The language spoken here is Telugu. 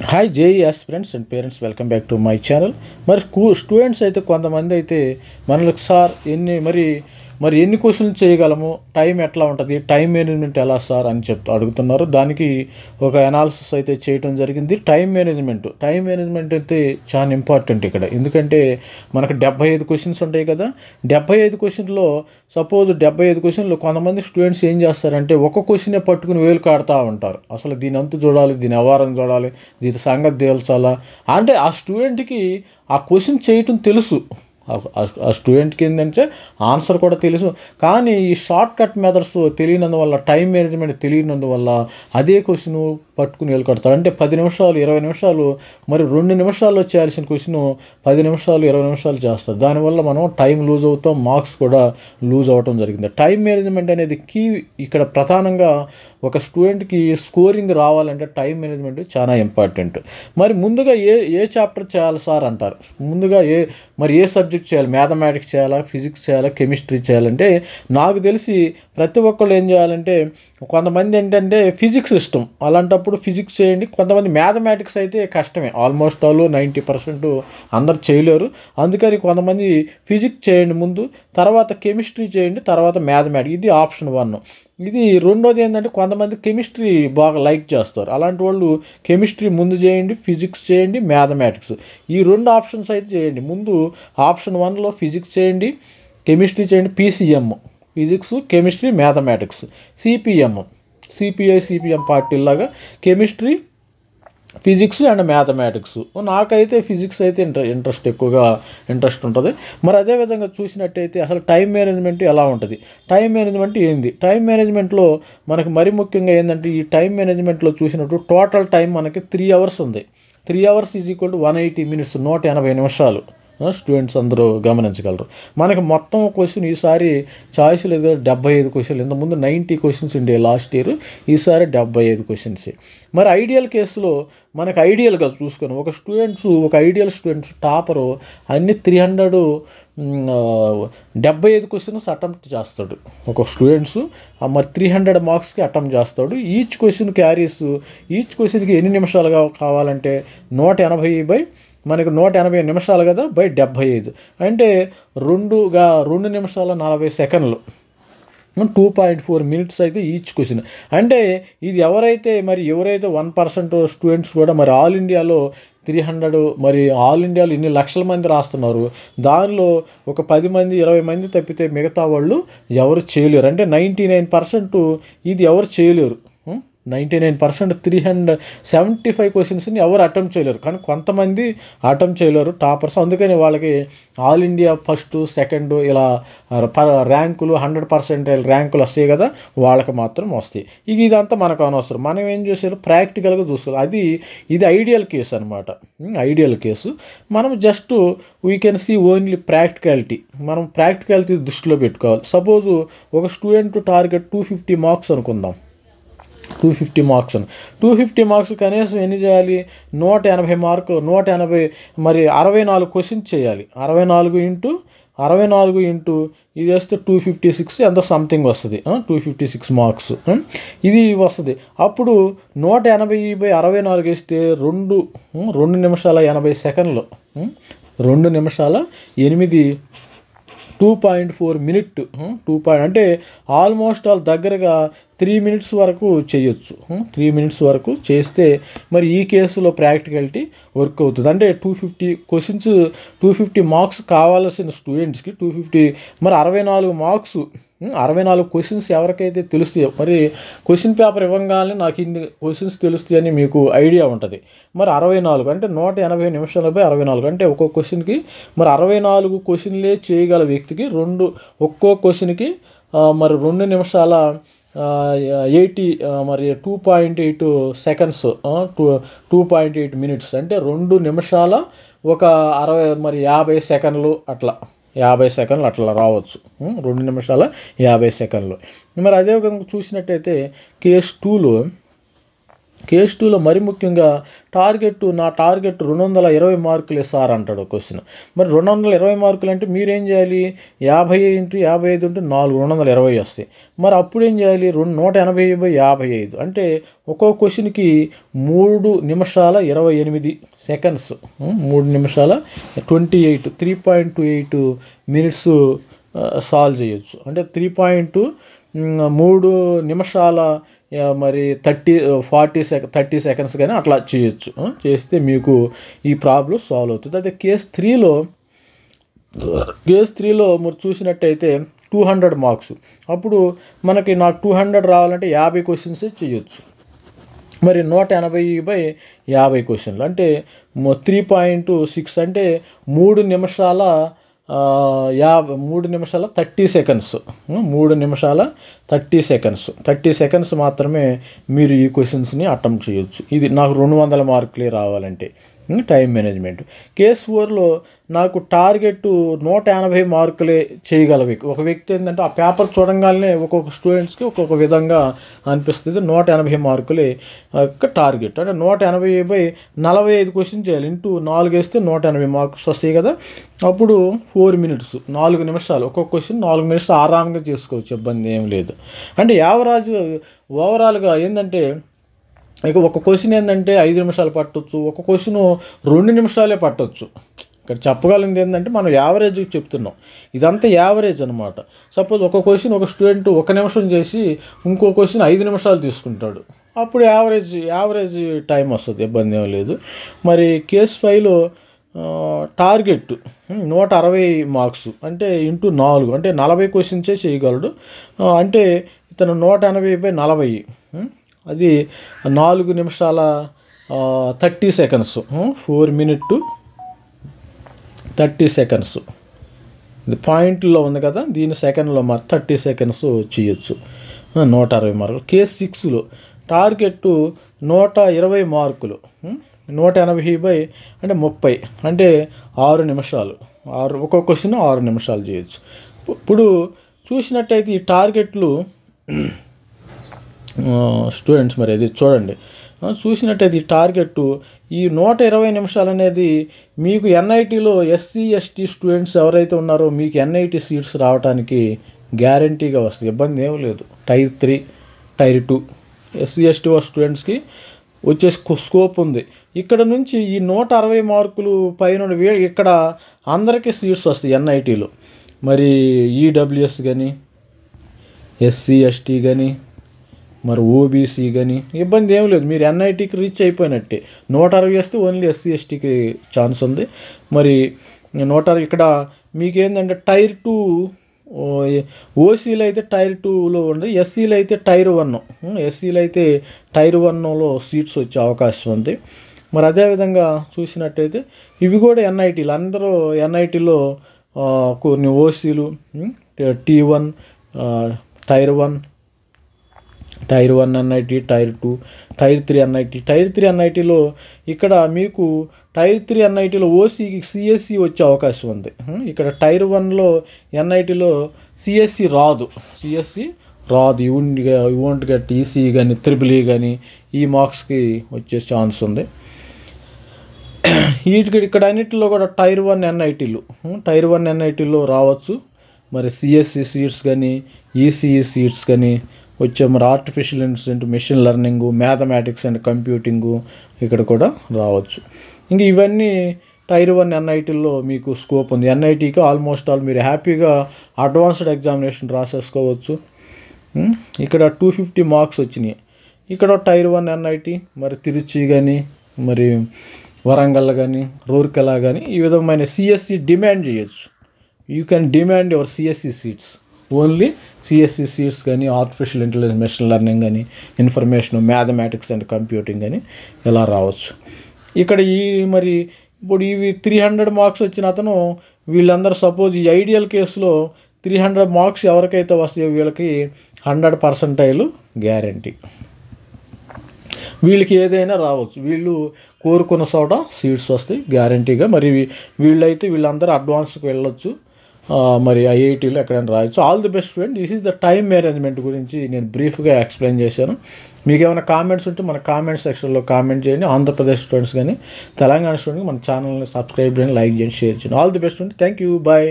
Hi JEE aspirants and parents, welcome back to my channel. మరి స్టూడెంట్స్ అయితే కొంతమంది అయితే మనకు సార్ ఎన్ని క్వశ్చన్లు చేయగలము, టైం ఎట్లా ఉంటుంది, టైం మేనేజ్మెంట్ ఎలా సార్ అని అడుగుతున్నారు. దానికి ఒక అనాలిసిస్ అయితే చేయడం జరిగింది. టైం మేనేజ్మెంట్ అయితే చాలా ఇంపార్టెంట్ ఇక్కడ. ఎందుకంటే మనకు 75 క్వశ్చన్స్ ఉంటాయి కదా. 75 క్వశ్చన్లో సపోజ్ 75 క్వశ్చన్లు కొంతమంది స్టూడెంట్స్ ఏం చేస్తారంటే ఒక క్వశ్చనే పట్టుకుని వేలు కాడుతూ ఉంటారు. అసలు దీని అంతు చూడాలి, దీని వ్యవహారం చూడాలి, దీని సంగతి తేల్చాలా అంటే ఆ స్టూడెంట్కి ఆ క్వశ్చన్ చేయటం తెలుసు. ఆ స్టూడెంట్కి ఏంటంటే ఆన్సర్ కూడా తెలుసు, కానీ ఈ షార్ట్ కట్ మెథడ్స్ తెలియనందువల్ల, టైం మేనేజ్మెంట్ తెలియనందువల్ల అదే క్వశ్చన్ పట్టుకుని వెళ్ళుకొడతాడు. అంటే 10 నిమిషాలు 20 నిమిషాలు మరి 2 నిమిషాల్లో చేయాల్సిన క్వశ్చన్ 10 నిమిషాలు 20 నిమిషాలు చేస్తారు. దానివల్ల మనం టైం లూజ్ అవుతాం, మార్క్స్ కూడా లూజ్ అవ్వటం జరిగింది. టైం మేనేజ్మెంట్ అనేది కీ. ఇక్కడ ప్రధానంగా ఒక స్టూడెంట్కి స్కోరింగ్ రావాలంటే టైం మేనేజ్మెంట్ చాలా ఇంపార్టెంట్. మరి ముందుగా ఏ చాప్టర్ చేయాలి సార్ అంటారు. ముందుగా ఏ సబ్జెక్ట్ చేయాలి, మ్యాథమెటిక్స్ చేయాలా, ఫిజిక్స్ చేయాలా, కెమిస్ట్రీ చేయాలంటే నాకు తెలిసి ప్రతి ఒక్కళ్ళు ఏం చేయాలంటే, కొంతమంది ఏంటంటే ఫిజిక్స్ ఇష్టం, అలాంటప్పుడు ఫిజిక్స్ చేయండి. కొంతమంది మ్యాథమెటిక్స్ అయితే కష్టమే, ఆల్మోస్ట్ ఆల్ 90% అందరు చేయలేరు. అందుకని కొంతమంది ఫిజిక్స్ చేయండి ముందు, తర్వాత కెమిస్ట్రీ చేయండి, తర్వాత మ్యాథమెటిక్స్. ఇది ఆప్షన్ 1. ఇది రెండోది ఏంటంటే కొంతమంది కెమిస్ట్రీ బాగా లైక్ చేస్తారు. అలాంటి వాళ్ళు కెమిస్ట్రీ ముందు చేయండి, ఫిజిక్స్ చేయండి, మ్యాథమెటిక్స్ ఈ 2 ఆప్షన్స్ అయితే చేయండి. ముందు ఆప్షన్ 1లో ఫిజిక్స్ చేయండి, కెమిస్ట్రీ చేయండి, PCM physics, chemistry, mathematics, CPM పార్టీలాగా కెమిస్ట్రీ, ఫిజిక్స్ అండ్ మ్యాథమెటిక్స్. నాకైతే ఫిజిక్స్ అయితే ఇంట్రెస్ట్ ఉంటుంది. మరి అదేవిధంగా చూసినట్టయితే అసలు టైం మేనేజ్మెంట్ ఎలా ఉంటుంది, టైం మేనేజ్మెంట్ ఏంది, టైం మేనేజ్మెంట్లో మనకి మరి ముఖ్యంగా ఏంటంటే ఈ టైం మేనేజ్మెంట్లో చూసినట్టు టోటల్ టైం మనకి 3 అవర్స్ ఉంది. 3 hours is equal to 180 minutes, 180 నిమిషాలు. స్టూడెంట్స్ అందరూ గమనించగలరు. మనకి మొత్తం క్వశ్చన్ ఈసారి చాయిస్ లేదు కదా, 75 క్వశ్చన్లు. ఇంతకుముందు 90 క్వశ్చన్స్ ఉండే లాస్ట్ ఇయర్, ఈసారి 75 క్వశ్చన్స్. మరి ఐడియల్ కేసులో మనకు ఐడియల్గా చూసుకొని ఒక ఐడియల్ స్టూడెంట్స్ టాపరు అన్ని 375 క్వశ్చన్స్ అటెంప్ట్ చేస్తాడు ఒక స్టూడెంట్స్. మరి 300 మార్క్స్కి అటెంప్ట్ చేస్తాడు. ఈచ్ క్వశ్చన్కి ఎన్ని నిమిషాలు కావాలంటే 180 నిమిషాలు కదా, బై 75 అంటే 2 నిమిషాల 40 సెకండ్లు, 2.4 మినిట్స్ అయితే ఈచ్ క్వశ్చన్. అంటే ఇది ఎవరైతే 1% స్టూడెంట్స్ కూడా మరి ఆల్ ఇండియాలో 300, మరి ఆల్ ఇండియాలో ఇన్ని లక్షల మంది రాస్తున్నారు. దానిలో ఒక 10 మంది 20 మంది తప్పితే మిగతా వాళ్ళు ఎవరు చేయలేరు. అంటే 99% ఇది ఎవరు చేయలేరు. 99% 375 క్వశ్చన్స్ని ఎవరు అటెంప్ట్ చేయలేరు. కానీ కొంతమంది అటెంప్ట్ చేయలేరు టాపర్స్. అందుకని వాళ్ళకి ఆల్ ఇండియా ఫస్ట్, సెకండ్ ఇలా ర్యాంకులు 100% ర్యాంకులు వస్తాయి కదా, వాళ్ళకి మాత్రం వస్తాయి. ఇదంతా మనకు అనవసరం. మనం ఏం చేసారు, ప్రాక్టికల్గా చూస్తారు. ఇది ఐడియల్ కేసు అనమాట. ఐడియల్ కేసు మనం just we can see only practicality. మనం ప్రాక్టికాలిటీ దృష్టిలో పెట్టుకోవాలి. సపోజు ఒక స్టూడెంట్ టార్గెట్ 250 మార్క్స్ అనుకుందాం. 250 మార్క్స్ కనీసం ఎన్ని చేయాలి, 180 మరి 64 క్వశ్చన్స్ చేయాలి. 64 ఇంటూ ఇది వేస్తే 256 ఎంత సంథింగ్ వస్తుంది, 256 మార్క్స్ ఇది వస్తుంది. అప్పుడు 180/64 వేస్తే 2 నిమిషాల 80 సెకండ్లు, 2 నిమిషాల 2.4 మినిట్, అంటే ఆల్మోస్ట్ దగ్గరగా 3 మినిట్స్ వరకు చేయొచ్చు. 3 మినిట్స్ వరకు చేస్తే మరి ఈ కేసులో ప్రాక్టికాలిటీ వర్క్ అవుతుంది. అంటే 250 క్వశ్చన్స్, 250 మార్క్స్ కావాల్సిన స్టూడెంట్స్కి 250 మరి 64 మార్క్స్, 64 క్వశ్చన్స్ ఎవరికైతే తెలుస్తాయో, మరి క్వశ్చన్ పేపర్ ఇవ్వగానే నాకు ఇన్ని క్వశ్చన్స్ తెలుస్తాయి అని మీకు ఐడియా ఉంటుంది. మరి 64 అంటే 180 నిమిషాలు/64 అంటే ఒక్కో క్వశ్చన్కి మరి 64 క్వశ్చన్లే చేయగల వ్యక్తికి ఒక్కో క్వశ్చన్కి మరి 2 నిమిషాల 2.8 సెకండ్స్, 2.8 మినిట్స్ అంటే 2 నిమిషాల 50 సెకండ్లు అట్లా 50 సెకండ్లు అట్లా రావచ్చు. 2 నిమిషాల 50 సెకండ్లు. మరి అదే విధంగా చూసినట్టయితే కేస్ 2లో కేస్ 2లో మరి ముఖ్యంగా నా టార్గెట్ 220 మార్కులే సార్ అంటాడు క్వశ్చన్. మరి 220 మార్కులు అంటే మీరేం చేయాలి? 50 × 55 ఉంటే 220 వస్తాయి. మరి అప్పుడు ఏం చేయాలి? 180/55 అంటే ఒక్కో క్వశ్చన్కి 3 నిమిషాల 28 సెకండ్స్, 3 నిమిషాల 3.28 మినిట్స్ సాల్వ్ చేయొచ్చు. అంటే 3 నిమిషాల మరి 30 సెకండ్స్ కానీ అట్లా చేయొచ్చు. చేస్తే మీకు ఈ ప్రాబ్లం సాల్వ్ అవుతుంది. అదే కేస్ 3లో మీరు చూసినట్టయితే 200 మార్క్స్. అప్పుడు నాకు 200 రావాలంటే 50 క్వశ్చన్స్ చేయొచ్చు. మరి 180/50 క్వశ్చన్లు అంటే 3.6 అంటే 3 నిమిషాల 30 సెకండ్స్. 3 నిమిషాల 30 సెకండ్స్ మాత్రమే మీరు ఈ క్వశ్చన్స్ని అటెంప్ట్ చేయొచ్చు. ఇది నాకు 200 మార్కులే రావాలంటే టైం మేనేజ్మెంట్. కేస్ 4లో నాకు టార్గెట్ 180 మార్కులే చేయగల ఒక వ్యక్తి ఏంటంటే ఆ పేపర్ చూడంగానే ఒక్కొక్క స్టూడెంట్స్కి ఒక్కొక్క విధంగా అనిపిస్తుంది. 180 మార్కులే టార్గెట్. అంటే 180/45 క్వశ్చన్ చేయాలి. ఇంటూ 4 వేస్తే 180 మార్క్స్ వస్తాయి కదా. అప్పుడు 4 మినిట్స్, 4 నిమిషాలు ఒక్కొక్క క్వశ్చన్ 4 మినిట్స్ ఆరాంగా చేసుకోవచ్చు, ఇబ్బంది ఏం లేదు. అంటే ఓవరాల్గా ఏంటంటే ఇక ఒక క్వశ్చన్ ఏంటంటే 5 నిమిషాలు పట్టవచ్చు, ఒక క్వశ్చన్ 2 నిమిషాలే పట్టవచ్చు. ఇక్కడ చెప్పగలిగింది ఏంటంటే మనం యావరేజ్కి చెప్తున్నాం. ఇదంతా యావరేజ్ అనమాట. సపోజ్ ఒక క్వశ్చన్ ఒక స్టూడెంట్ 1 నిమిషం చేసి ఇంకో క్వశ్చన్ 5 నిమిషాలు తీసుకుంటాడు. అప్పుడు యావరేజ్ టైం వస్తుంది, ఇబ్బంది ఏం లేదు. మరి కేస్ 5లో టార్గెట్ 160 మార్క్స్ అంటే ఇంటూ 4 అంటే 40 క్వశ్చన్సే చేయగలడు. అంటే ఇతను 180/40 అది 4 నిమిషాల 30 సెకండ్స్, 4 minutes 30 seconds. ఇది పాయింట్లో ఉంది కదా, దీని సెకండ్లో 30 seconds చేయొచ్చు. 160 మార్కులు. కేస్ 6లో టార్గెట్ 120 మార్కులు, 180 అంటే 30 అంటే 6 నిమిషాలు. ఒక్కొక్క క్వశ్చన్ 6 నిమిషాలు చేయొచ్చు. ఇప్పుడు చూసినట్టయితే ఈ టార్గెట్లు స్టూడెంట్స్ మరి అది చూడండి. చూసినట్టయితే ఈ టార్గెట్ ఈ 120 నిమిషాలు అనేది మీకు ఎన్ఐటీలో ఎస్సీ ఎస్టీ స్టూడెంట్స్ ఎవరైతే ఉన్నారో మీకు ఎన్ఐటీ సీట్స్ రావడానికి గ్యారంటీగా వస్తుంది, ఇబ్బంది ఏం లేదు. టైర్ 3 టైర్ 2 ఎస్సీ ఎస్టీ స్టూడెంట్స్కి వచ్చే స్కోప్ ఉంది. ఇక్కడ నుంచి ఈ 160 మార్కులు పైన ఇక్కడ అందరికీ సీట్స్ వస్తాయి ఎన్ఐటీలో. మరి ఈడబ్ల్యూఎస్ కానీ ఎస్సీ ఎస్టీ కానీ మరి ఓబీసీ కానీ ఇబ్బంది ఏం లేదు, మీరు ఎన్ఐటీకి రీచ్ అయిపోయినట్టే. 160 వేస్తే ఓన్లీ ఎస్సీ ఎస్టీకి ఛాన్స్ ఉంది. మరి 160 ఇక్కడ మీకేంటంటే టైర్ 2 ఓసీలో అయితే టైర్ 2లో ఉంది, ఎస్సీలో అయితే టైర్ 1లో సీట్స్ వచ్చే అవకాశం ఉంది. మరి అదేవిధంగా చూసినట్టయితే ఇవి కూడా ఎన్ఐటీలు, అందరూ ఎన్ఐటీలో కొన్ని ఓసీలు T1 tier 1 NIT, tier 2 tier 3 NIT. Tier 3 ఎన్ఐటీలో ఇక్కడ మీకు టైర్ 3 ఎన్ఐటీలో ఓసీకి సిఎస్సి వచ్చే అవకాశం ఉంది. ఇక్కడ టైర్ 1లో ఎన్ఐటీలో సిఎస్సి రాదు. యూ వోంట్ గెట్ ఈసీ కానీ EEE కానీ ఈ మార్క్స్కి వచ్చే ఛాన్స్ ఉంది. ఇక్కడ అన్నిటిలో కూడా టైర్ 1 ఎన్ఐటీలో రావచ్చు. మరి సిఎస్సి సీట్స్ కానీ ఈసీఈ సీట్స్ కానీ వచ్చే మరి artificial intelligence, machine learning, mathematics and కంప్యూటింగు ఇక్కడ కూడా రావచ్చు. ఇంక ఇవన్నీ టైర్ 1 ఎన్ఐటీల్లో మీకు స్కోప్ ఉంది. ఎన్ఐటీకి ఆల్మోస్ట్ ఆల్ మీరు హ్యాపీగా అడ్వాన్స్డ్ ఎగ్జామినేషన్ రాసేసుకోవచ్చు. ఇక్కడ 250 మార్క్స్ వచ్చినాయి. ఇక్కడ టైర్ 1 ఎన్ఐటీ, మరి తిరుచి కానీ మరి వరంగల్ కానీ రూర్కెలా కానీ ఈ విధమైన సిఎస్సి డిమాండ్ చేయొచ్చు. You can demand your CSC seats, only CSC seats కానీ ఆర్టిఫిషియల్ ఇంటెలిజెన్స్, మెషిన్ లెర్నింగ్ కానీ ఇన్ఫర్మేషన్, మ్యాథమెటిక్స్ అండ్ కంప్యూటింగ్ కానీ ఇలా రావచ్చు. ఇక్కడ మరి ఇప్పుడు ఇవి 300 మార్క్స్ వచ్చిన అతను వీళ్ళందరూ సపోజ్ ఈ ఐడియల్ కేసులో 300 మార్క్స్ ఎవరికైతే వస్తాయో వీళ్ళకి 100% గ్యారంటీ. వీళ్ళకి ఏదైనా రావచ్చు, వీళ్ళు కోరుకున్న చోట సీట్స్ వస్తాయి గ్యారంటీగా. మరి వీళ్ళందరూ అడ్వాన్స్కి వెళ్ళొచ్చు. మరి ఐఐటీలో ఎక్కడైనా రాయొచ్చు. All the best student. This is the time management గురించి నేను బ్రీఫ్గా ఎక్స్ప్లెయిన్ చేశాను. మీకు ఏమైనా కామెంట్స్ ఉంటే మన కామెంట్ సెక్షన్లో కామెంట్ చేయండి. ఆంధ్రప్రదేశ్ స్టూడెంట్స్ కానీ తెలంగాణ స్టూడెంట్స్ మన ఛానల్ని సబ్స్క్రైబ్ చేయండి, లైక్ చేయండి, షేర్ చేయండి. All the best student. Thank you. Bye.